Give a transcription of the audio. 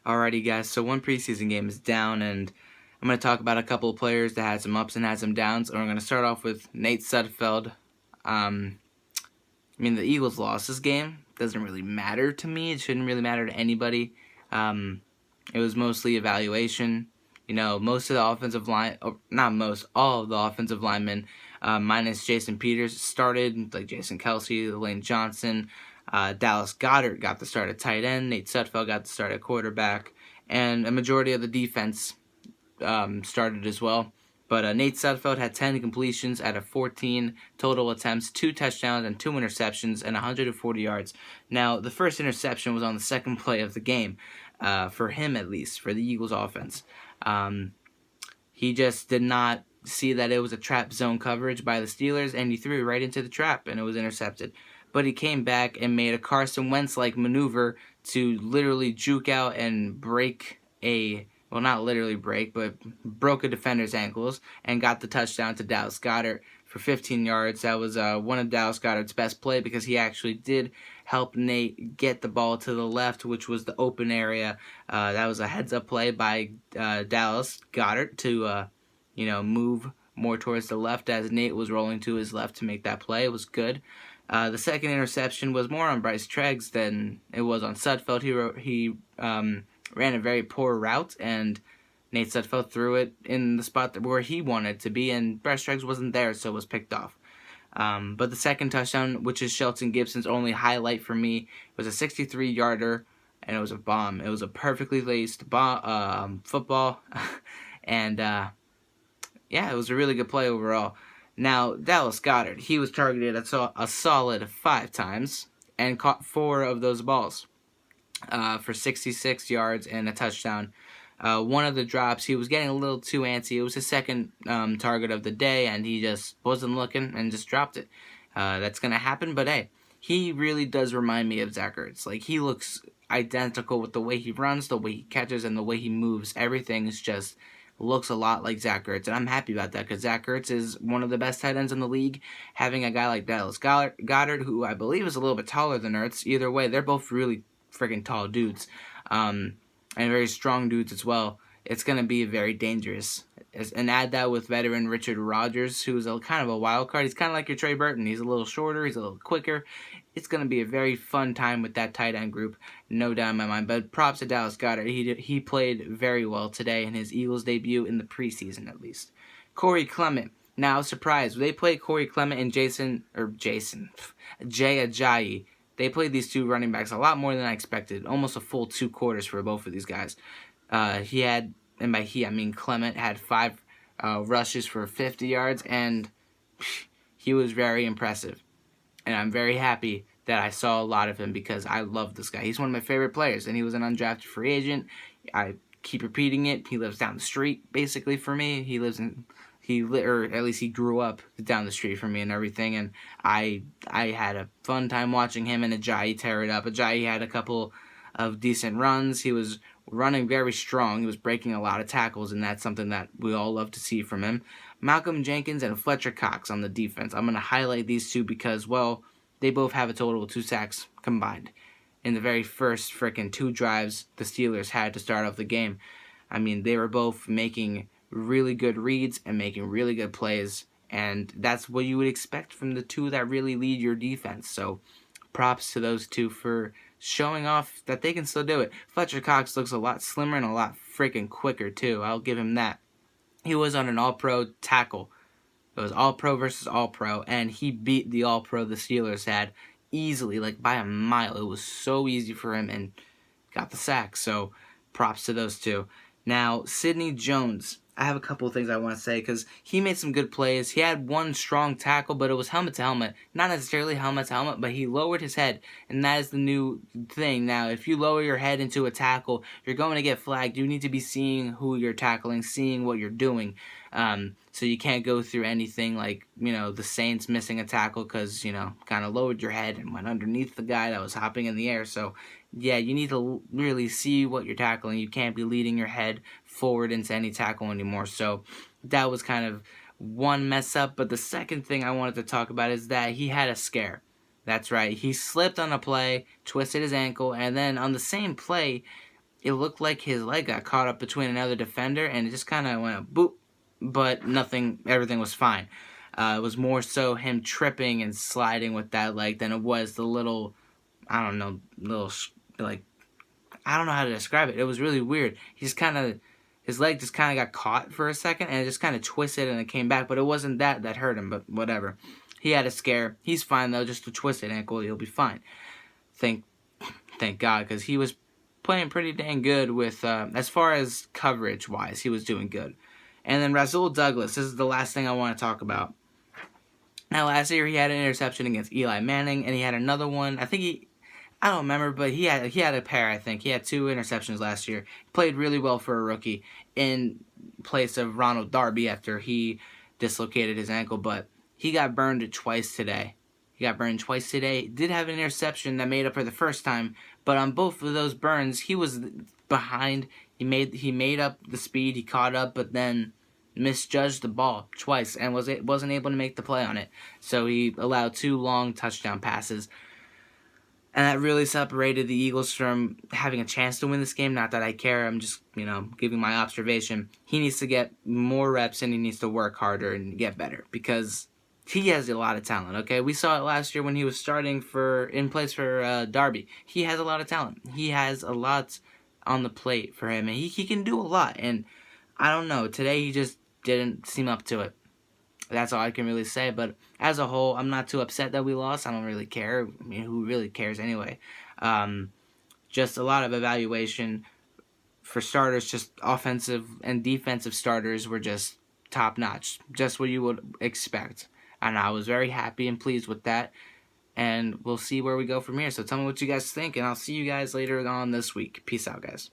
Alrighty, guys, so one preseason game is down, and I'm going to talk about a couple of players that had some ups and had some downs. And we're going to start off with Nate Sudfeld. The Eagles lost this game. Doesn't really matter to me. It shouldn't really matter to anybody. It was mostly evaluation. Most of the offensive line, not most, all of the offensive linemen, minus Jason Peters, started, like Jason Kelsey, Lane Johnson. Dallas Goedert got the start at tight end. Nate Sudfeld got the start at quarterback. And a majority of the defense started as well. But Nate Sudfeld had 10 completions out of 14 total attempts, 2 touchdowns and 2 interceptions, and 140 yards. Now, the first interception was on the second play of the game, for him at least, for the Eagles offense. He just did not see that it was a trap zone coverage by the Steelers, and he threw it right into the trap, and it was intercepted. But he came back and made a Carson Wentz-like maneuver to literally juke out and break not literally break, but broke a defender's ankles and got the touchdown to Dallas Goedert for 15 yards. That was one of Dallas Goedert's best play because he actually did help Nate get the ball to the left, which was the open area. That was a heads-up play by Dallas Goedert to move more towards the left as Nate was rolling to his left to make that play. It was good. The second interception was more on Bryce Treggs than it was on Sudfeld. He ran a very poor route, and Nate Sudfeld threw it in the spot where he wanted to be, and Bryce Treggs wasn't there, so it was picked off. But the second touchdown, which is Shelton Gibson's only highlight for me, was a 63-yarder, and it was a bomb. It was a perfectly laced football, and it was a really good play overall. Now, Dallas Goedert, he was targeted a solid 5 times and caught 4 of those balls for 66 yards and a touchdown. One of the drops, he was getting a little too antsy. It was his second target of the day, and he just wasn't looking and just dropped it. That's going to happen, but hey, he really does remind me of Zach Ertz. Like, he looks identical with the way he runs, the way he catches, and the way he moves. Everything is just looks a lot like Zach Ertz, and I'm happy about that because Zach Ertz is one of the best tight ends in the league. Having a guy like Dallas Goedert, who I believe is a little bit taller than Ertz, either way, they're both really freaking tall dudes, and very strong dudes as well. It's going to be very dangerous. And add that with veteran Richard Rodgers, who's kind of a wild card. He's kind of like your Trey Burton. He's a little shorter. He's a little quicker. It's going to be a very fun time with that tight end group, no doubt in my mind. But props to Dallas Goedert. He played very well today in his Eagles debut in the preseason, at least. Corey Clement. Now, surprise. They played Corey Clement and Jay Ajayi. They played these two running backs a lot more than I expected. Almost a full 2 quarters for both of these guys. And by he, I mean Clement had 5 rushes for 50 yards, and he was very impressive. And I'm very happy that I saw a lot of him because I love this guy. He's one of my favorite players, and he was an undrafted free agent. I keep repeating it. He lives down the street, basically, for me. Or at least he grew up down the street from me and everything, and I had a fun time watching him and Ajayi tear it up. Ajayi had a couple of decent runs. He was running very strong. He was breaking a lot of tackles, and that's something that we all love to see from him. Malcolm Jenkins and Fletcher Cox on the defense. I'm going to highlight these two because, well, they both have a total of 2 sacks combined in the very first frickin' 2 drives the Steelers had to start off the game. I mean, they were both making really good reads and making really good plays, and that's what you would expect from the 2 that really lead your defense. So props to those 2 for showing off that they can still do it. Fletcher Cox looks a lot slimmer and a lot freaking quicker too. I'll give him that. He was on an all-pro tackle. It was all-pro versus all-pro, and he beat the all-pro the Steelers had easily, like by a mile. It was so easy for him and got the sack. So props to those 2. Now, Sidney Jones. I have a couple of things I want to say because he made some good plays. He had 1 strong tackle, but it was helmet to helmet. Not necessarily helmet to helmet, but he lowered his head, and that is the new thing. Now, if you lower your head into a tackle, you're going to get flagged. You need to be seeing who you're tackling, seeing what you're doing. So you can't go through anything like, the Saints missing a tackle because, kind of lowered your head and went underneath the guy that was hopping in the air. So, yeah, you need to really see what you're tackling. You can't be leading your head forward into any tackle anymore. So that was kind of one mess up. But the second thing I wanted to talk about is that he had a scare. That's right. He slipped on a play, twisted his ankle, and then on the same play, it looked like his leg got caught up between another defender, and it just kind of went boop, but nothing, everything was fine. It was more so him tripping and sliding with that leg than it was the little, I don't know, like, I don't know how to describe it. It was really weird. His leg just kind of got caught for a second, and it just kind of twisted, and it came back, but it wasn't that hurt him, but whatever. He had a scare. He's fine, though, just a twisted ankle. He'll be fine. Thank God, because he was playing pretty dang good with, as far as coverage-wise, he was doing good. And then Rasul Douglas, this is the last thing I want to talk about. Now, last year he had an interception against Eli Manning, and he had another one. I don't remember, but he had a pair, I think. He had 2 interceptions last year. He played really well for a rookie in place of Ronald Darby after he dislocated his ankle, but he got burned twice today. He did have an interception that made up for the first time, but on both of those burns, he was behind. He made up the speed, he caught up, but then misjudged the ball twice and wasn't able to make the play on it. So he allowed 2 long touchdown passes. And that really separated the Eagles from having a chance to win this game. Not that I care. I'm just, giving my observation. He needs to get more reps and he needs to work harder and get better because he has a lot of talent, okay? We saw it last year when he was starting in place for Darby. He has a lot of talent. He has a lot on the plate for him, and he can do a lot. And I don't know. Today he just didn't seem up to it. That's all I can really say. But as a whole, I'm not too upset that we lost. I don't really care. I mean, who really cares anyway? Just a lot of evaluation for starters. Just offensive and defensive starters were just top notch. Just what you would expect. And I was very happy and pleased with that. And we'll see where we go from here. So tell me what you guys think, and I'll see you guys later on this week. Peace out, guys.